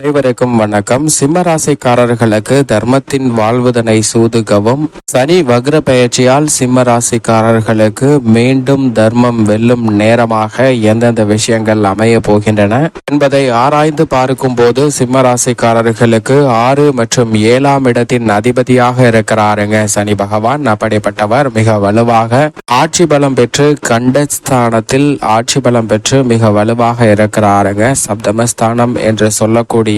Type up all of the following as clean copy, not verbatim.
அனைவருக்கும் வணக்கம். சிம்மராசிக்காரர்களுக்கு தர்மத்தின் வாழ்வுதனை சூதுகவும் சனி வக்ர பயிற்சியால் சிம்மராசிக்காரர்களுக்கு மீண்டும் தர்மம் வெல்லும் நேரமாக எந்தெந்த விஷயங்கள் அமைய போகின்றன என்பதை ஆராய்ந்து பார்க்கும் போது சிம்மராசிக்காரர்களுக்கு 6 மற்றும் 7ஆம் இடத்தின் அதிபதியாக இருக்கிறாருங்க சனி பகவான். அப்படிப்பட்டவர் மிக வலுவாக ஆட்சி பலம் பெற்று கண்டஸ்தானத்தில் ஆட்சி பலம் பெற்று மிக வலுவாக இருக்கிறாருங்க. சப்தமஸ்தானம் என்று சொல்லக்கூடிய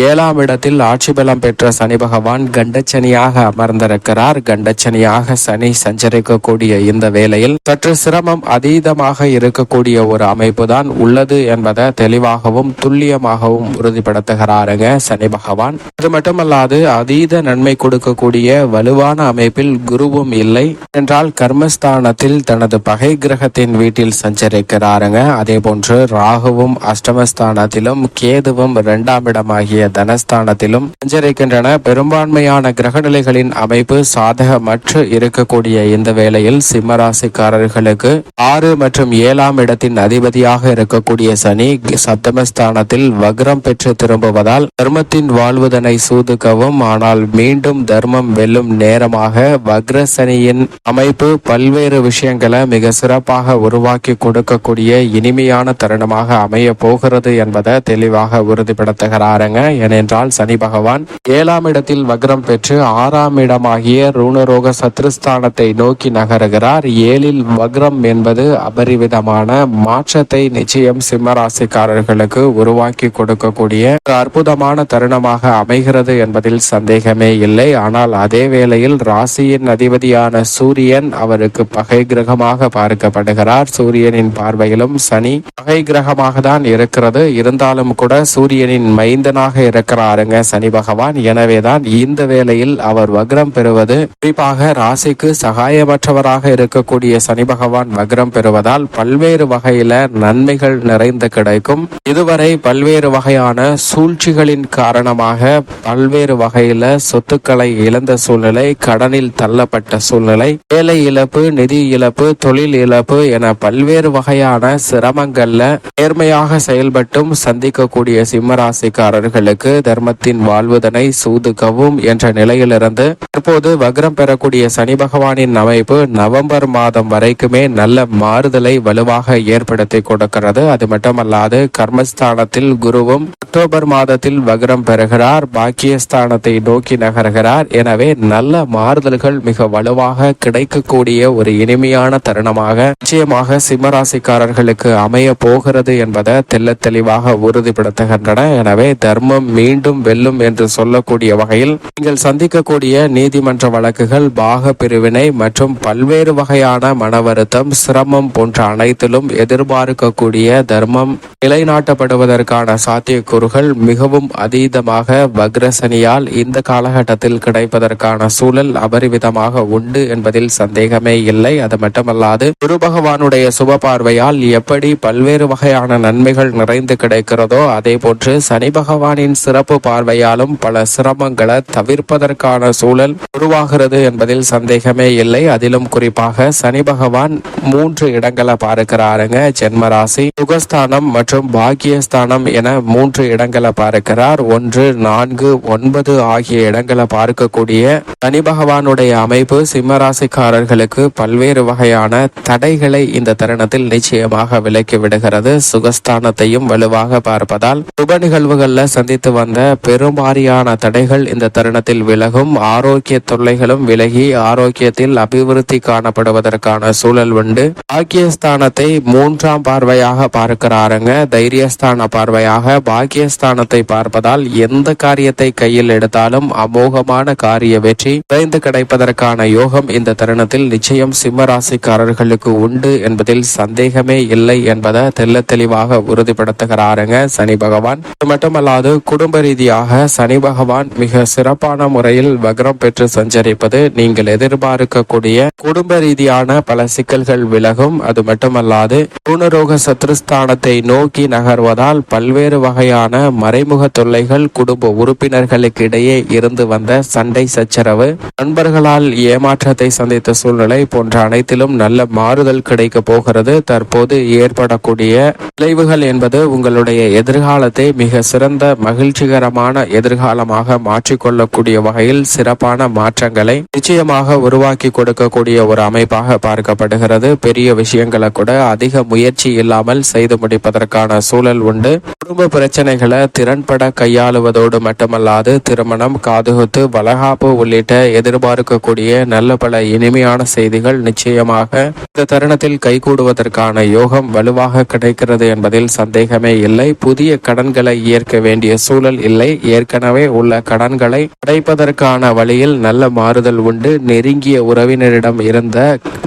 7ஆம் இடத்தில் ஆட்சி பலம் பெற்ற சனி பகவான் கண்டச்சனியாக அமர்ந்திருக்கிறார். கண்டச்சனியாக சனி சஞ்சரிக்கக்கூடிய இந்த வேளையில் சற்று சிரமம் அதீதமாக இருக்கக்கூடிய ஒரு அமைப்பு தான் உள்ளது என்பதை தெளிவாகவும் துல்லியமாகவும் உறுதிப்படுத்துகிறாருங்க சனி பகவான். அது மட்டுமல்லாது அதீத நன்மை கொடுக்கக்கூடிய வலுவான அமைப்பில் குருவும் இல்லை என்றால் கர்மஸ்தானத்தில் தனது பகை கிரகத்தின் வீட்டில் சஞ்சரிக்கிறாருங்க. அதே போன்று ராகுவும் அஷ்டமஸ்தானத்திலும் கேதுவும் 2ஆம் இடமாகிய தனஸ்தானத்திலும் சஞ்சரிக்கின்றன. பெரும்பான்மையான கிரகநிலைகளின் அமைப்பு சாதகமற்று இருக்கக்கூடிய இந்த வேளையில் சிம்மராசிக்காரர்களுக்கு 6 மற்றும் 7ஆம் இடத்தின் அதிபதியாக இருக்கக்கூடிய சனி சப்தமஸ்தானத்தில் வக்ரம் பெற்று திரும்புவதால் தர்மத்தின் வாழ்வுதனை சூதுக்கவும், ஆனால் மீண்டும் தர்மம் வெல்லும் நேரமாக வக்ர சனியின் அமைப்பு பல்வேறு விஷயங்களை மிக சிறப்பாக உருவாக்கி கொடுக்கக்கூடிய இனிமையான தருணமாக அமைய போகிறது என்பதை தெளிவாக உறுதிப்படுத்துகிறாருங்க. ஏனென்றால் சனி பகவான் 7ஆம் இடத்தில் வக்ரம் பெற்று 6ஆம் இடமாகிய ருணரோக சத்ருஸ்தானத்தை நோக்கி நகருகிறார். 7இல் வக்ரம் என்பது அபரிவிதமான மாற்றத்தை நிச்சயம் சிம்மராசிக்காரர்களுக்கு உருவாக்கி கொடுக்கக்கூடிய ஒரு அற்புதமான தருணமாக அமைகிறது என்பதில் சந்தேகமே இல்லை. ஆனால் அதே வேளையில் ராசியின் அதிபதியான சூரியன் அவருக்கு பகை கிரகமாக பார்க்கப்படுகிறார். சூரியனின் பார்வையிலும் சனி பகை கிரகமாக தான் இருக்கிறது. இருந்தாலும் கூட சூரியனின் மைந்தனாக இருக்கிறாருங்க சனி பகவான். எனவேதான் இந்த வேளையில் அவர் வக்ரம் பெறுவது, குறிப்பாக ராசிக்கு சகாயமற்றவராக இருக்கக்கூடிய சனி பகவான் வக்ரம் பெறுவதால் பல்வேறு வகையில நன்மைகள் நிறைந்து கிடைக்கும். இதுவரை பல்வேறு வகையான சூழ்ச்சிகளின் காரணமாக பல்வேறு வகையில சொத்துக்களை இழந்த சூழ்நிலை, கடனில் தள்ளப்பட்ட சூழ்நிலை, வேலை இழப்பு, நிதி இழப்பு, தொழில் இழப்பு என பல்வேறு வகையான சிரமங்கள்ல நேர்மையாக செயல்பட்டும் சந்திக்கக்கூடிய சிம்மராசிக்காரர்களுக்கு தர்மத்தின் வாழ்வுதனை சூதுக்கவும் என்ற நிலையிலிருந்து தற்போது வக்ரம் பெறக்கூடிய சனி பகவானின் அமைப்பு நவம்பர் மாதம் வரைக்குமே நல்ல மாறுதலை வலுவாக ஏற்படுத்தி கொடுக்கிறது. அது மட்டுமல்லாது கர்மஸ்தானத்தில் குருவும் அக்டோபர் மாதத்தில் வக்ரம் பெறுகிறார். பாக்கியஸ்தானத்தை நோக்கி நகர்கிறார். எனவே நல்ல மாறுதல்கள் மிக வலுவாக கிடைக்கக்கூடிய ஒரு இனிமையான தருணமாக நிச்சயமாக சிம்மராசிக்காரர்களுக்கு அமைய போகிறது என்பதை தெல்ல தெளிவாக உறுதிப்படுத்துகின்றன. எனவே தர்மம் மீண்டும் வெல்லும் என்று சொல்லக்கூடிய வகையில் நீங்கள் சந்திக்கக்கூடிய நீதிமன்ற வழக்குகள், பாக பிரிவினை மற்றும் பல்வேறு வகையான மன வருத்தம், சிரமம் போன்ற அனைத்திலும் எதிர்பார்க்கக்கூடிய தர்மம் நிலைநாட்டப்படுவதற்கான சாத்தியக்கூறுகள் மிகவும் அதீதமாக வக்ரசனியால் இந்த காலகட்டத்தில் கிடைப்பதற்கான சூழல் அபரிவிதமாக உண்டு என்பதில் சந்தேகமே இல்லை. அது மட்டுமல்லாது குரு பகவானுடைய சுப பார்வையால் எப்படி பல்வேறு வகையான நன்மைகள் நிறைந்து கிடைக்கிறதோ அதே போன்று சனி பகவானின் சிறப்பு பார்வையாலும் பல சிரமங்களை தவிர்ப்பதற்கான சூழல் உருவாகிறது என்பதில் சந்தேகமே இல்லை. அதிலும் குறிப்பாக சனி பகவான் 3 இடங்களை பார்க்கிறாருங்க. ஜென்மராசி, சுகஸ்தானம் மற்றும் பாக்கியஸ்தானம் என 3 இடங்களை பார்க்கிறார். 1, 4, 9 ஆகிய இடங்களை பார்க்கக்கூடிய சனி பகவானுடைய அமைப்பு சிம்மராசிக்காரர்களுக்கு பல்வேறு வகையான தடைகளை இந்த தருணத்தில் நிச்சயமாக விலக்கி விடுகிறது. சுகஸ்தானத்தையும் வலுவாக பார்ப்பதால் சுப நிகழ்வுகள்ல சந்தித்து வந்த பெரும்பாரியான தடைகள் இந்த தருணத்தில் விலகும். ஆரோக்கிய தொல்லைகளும் விலகி ஆரோக்கியத்தில் அபிவிருத்தி காணப்படுவதற்கான சூழல் உண்டு. பாக்கியஸ்தானத்தை 3ஆம் பார்வையாக பார்க்கிறாருங்க. தைரியஸ்தான பார்வையாக பாக்கியஸ்தானத்தை பார்ப்பதால் எந்த காரியத்தை கையில் எடுத்தாலும் அமோகமான காரிய வெற்றி விரைந்து கிடைப்பதற்கான யோகம் இந்த தருணத்தில் நிச்சயம் சிம்மராசிக்காரர்களுக்கு உண்டு என்பதில் சந்தேகமே இல்லை என்பதை தெல்ல தெளிவாக உறுதிப்படுத்துகிறாருங்க சனி பகவான். அது மட்டுமல்லாது குடும்ப ரீதியாக சனி பகவான் மிக சிறப்பான முறையில் வக்ரம் பெற்று சஞ்சரிப்பது நீங்கள் எதிர்பார்க்கக்கூடிய குடும்ப ரீதியான பல சிக்கல்கள் விலகும். அது மட்டுமல்லாது ருணரோக சத்ருஸ்தானத்தை நோக்கி நகர்வதால் பல்வேறு வகையான மறைமுக தொல்லைகள், குடும்ப உறுப்பினர்களுக்கு இடையே இருந்து வந்த சண்டை சச்சரவு, நண்பர்களால் ஏமாற்றத்தை சந்தித்த சூழ்நிலை போன்ற அனைத்திலும் நல்ல மாறுதல் கிடைக்க போகிறது. தற்போது ஏற்படக்கூடிய விளைவுகள் என்பது உங்களுடைய எதிர்காலத்தை மிக சிறந்த சிறந்த மகிழ்ச்சிகரமான எதிர்காலமாக மாற்றிக்கொள்ளக்கூடிய வகையில் சிறப்பான மாற்றங்களை நிச்சயமாக உருவாக்கி கொடுக்கக்கூடிய ஒரு அமைப்பாக பார்க்கப்படுகிறது. பெரிய விஷயங்களை கூட அதிக முயற்சி இல்லாமல் செய்து முடிப்பதற்கான சூழல் உண்டு. குடும்ப பிரச்சனைகளை திறன்பட கையாளுவதோடு மட்டுமல்லாது திருமணம், காதுகுத்து, வளகாப்பு உள்ளிட்ட எதிர்பார்க்கக்கூடிய நல்ல பல இனிமையான செய்திகள் நிச்சயமாக இந்த தருணத்தில் கைகூடுவதற்கான யோகம் வலுவாக கிடைக்கிறது என்பதில் சந்தேகமே இல்லை. புதிய கடன்களை ஏற்க வேண்டிய சூழல் இல்லை. ஏற்கனவே உள்ள கடன்களை அடைப்பதற்கான வழியில் நல்ல மாறுதல் உண்டு. நெருங்கிய உறவினரிடம் இருந்த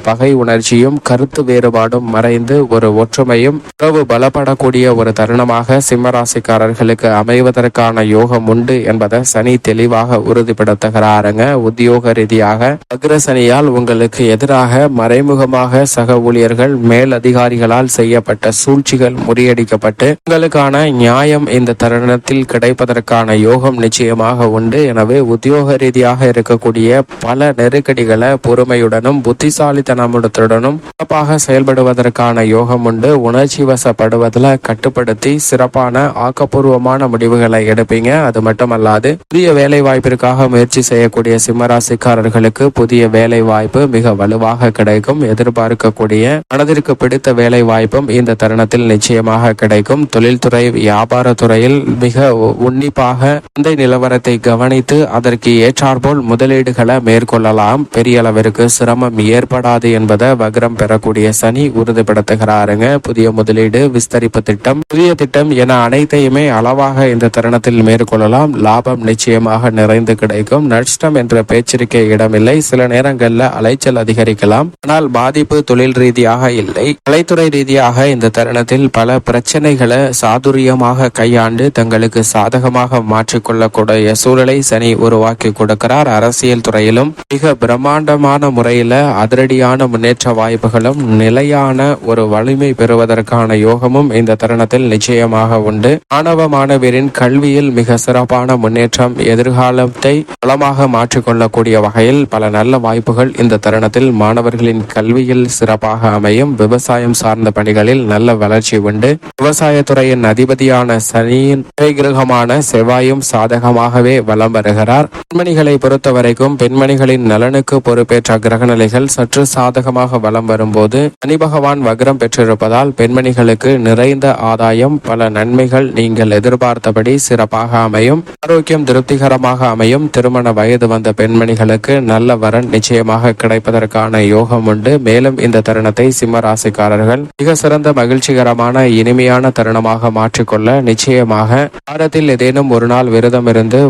பகை உணர்ச்சியும் கருத்து வேறுபாடும் மறைந்து ஒரு ஒற்றுமையும் உறவு பலப்படக்கூடிய ஒரு தருணமாக சிம்மராசிக்காரர்களுக்கு அமைவதற்கான யோகம் உண்டு என்பதை சனி தெளிவாக உறுதிப்படுத்துகிறாருங்க. உத்தியோக ரீதியாக அக்ரசனியால் உங்களுக்கு எதிராக மறைமுகமாக சக ஊழியர்கள், மேல் அதிகாரிகளால் செய்யப்பட்ட சூழ்ச்சிகள் முறியடிக்கப்பட்டு உங்களுக்கான நியாயம் இந்த தருணத்தில் கிடைப்பதற்கான யோகம் நிச்சயமாக உண்டு. எனவே உத்தியோக ரீதியாக இருக்கக்கூடிய பல நெருக்கடிகளை பொறுமையுடனும் புத்திசாலித்தனமுடனும் சிறப்பாக செயல்படுவதற்கான யோகம் உண்டு. உணர்ச்சி வசப்படுவதில் கட்டுப்படுத்தி சிறப்பான ஆக்கப்பூர்வமான முடிவுகளை எடுப்பீங்க. அது மட்டுமல்லாது புதிய வேலை வாய்ப்பிற்காக முயற்சி செய்யக்கூடிய சிம்மராசிக்காரர்களுக்கு புதிய வேலை வாய்ப்பு மிக வலுவாக கிடைக்கும். எதிர்பார்க்கக்கூடிய மனதிற்கு பிடித்த வேலை வாய்ப்பும் இந்த தருணத்தில் நிச்சயமாக கிடைக்கும். தொழில்துறை, வியாபாரத்துறையில் மிக உன்னிப்பாக சந்தை நிலவரத்தை கவனித்து அதற்கு ஏற்றாற்போல் முதலீடுகளை மேற்கொள்ளலாம். பெரிய அளவிற்கு சிரமம் ஏற்படாது என்பதை வக்ரம் பெறக்கூடிய சனி உறுதிப்படுத்துகிறாருங்க. புதிய முதலீடு, விஸ்தரிப்பு திட்டம், புதிய திட்டம் என அனைத்தையுமே அளவாக இந்த தருணத்தில் மேற்கொள்ளலாம். லாபம் நிச்சயமாக நிறைந்து கிடைக்கும். நஷ்டம் என்ற பேச்சிருக்கை இடமில்லை. சில நேரங்களில் அலைச்சல் அதிகரிக்கலாம், ஆனால் பாதிப்பு தொழில் ரீதியாக இல்லை. கலைத்துறை ரீதியாக இந்த தருணத்தில் பல பிரச்சனைகளை சாதுரியமாக கையாண்டு தங்களுக்கு சாதகமாக மாற்றிக்கொள்ளக்கூடிய சூழலை சனி உருவாக்கி கொடுக்கிறார். அரசியல் துறையிலும் மிக பிரம்மாண்டமான முறையில அதிரடியான முன்னேற்ற வாய்ப்புகளும் நிலையான ஒரு வலிமை பெறுவதற்கான யோகமும் இந்த தருணத்தில் நிச்சயமாக உண்டு. மாணவ மாணவியரின் கல்வியில் மிக சிறப்பான முன்னேற்றம், எதிர்காலத்தை பலமாக மாற்றிக்கொள்ளக்கூடிய வகையில் பல நல்ல வாய்ப்புகள் இந்த தருணத்தில் மாணவர்களின் கல்வியில் சிறப்பாக அமையும். விவசாயம் சார்ந்த பணிகளில் நல்ல வளர்ச்சி உண்டு. விவசாயத்துறையின் அதிபதியான சனியின் கிரகமான செவ்வாயும் சாதகமாகவே வலம் வருகிறார். பெண்மணிகளை பொறுத்தவரைக்கும் பெண்மணிகளின் நலனுக்கு பொறுப்பேற்ற கிரகநிலைகள் சற்று சாதகமாக வலம் வரும்போது சனி பகவான் வக்ரம் பெற்றிருப்பதால் பெண்மணிகளுக்கு நிறைந்த ஆதாயம், பல நன்மைகள் நீங்கள் எதிர்பார்த்தபடி சிறப்பாக அமையும். ஆரோக்கியம் திருப்திகரமாக அமையும். திருமண வயது வந்த பெண்மணிகளுக்கு நல்ல வரன் நிச்சயமாக கிடைப்பதற்கான யோகம் உண்டு. மேலும் இந்த தருணத்தை சிம்ம ராசிக்காரர்கள் மிக சிறந்த மகிழ்ச்சிகரமான இனிமையான தருணமாக மாற்றிக்கொள்ள நிச்சயமாக வாரத்தில் ஏதேனும் ஒரு நாள் விரதம் இருந்து,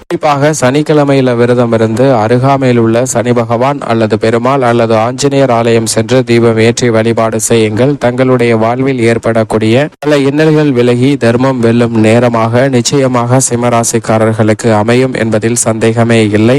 குறிப்பாக சனிக்கிழமையில விரதம் இருந்து அருகாமையில் உள்ள சனி பகவான் அல்லது பெருமாள் அல்லது ஆஞ்சநேயர் ஆலயம் சென்று தீபம் ஏற்றி வழிபாடு செய்யுங்கள். தங்களுடைய வாழ்வில் ஏற்படக்கூடிய பல இன்னல்கள் விலகி தர்மம் வெல்லும் நேரமாக நிச்சயமாக சிம்மராசிக்காரர்களுக்கு அமையும் என்பதில் சந்தேகமே இல்லை.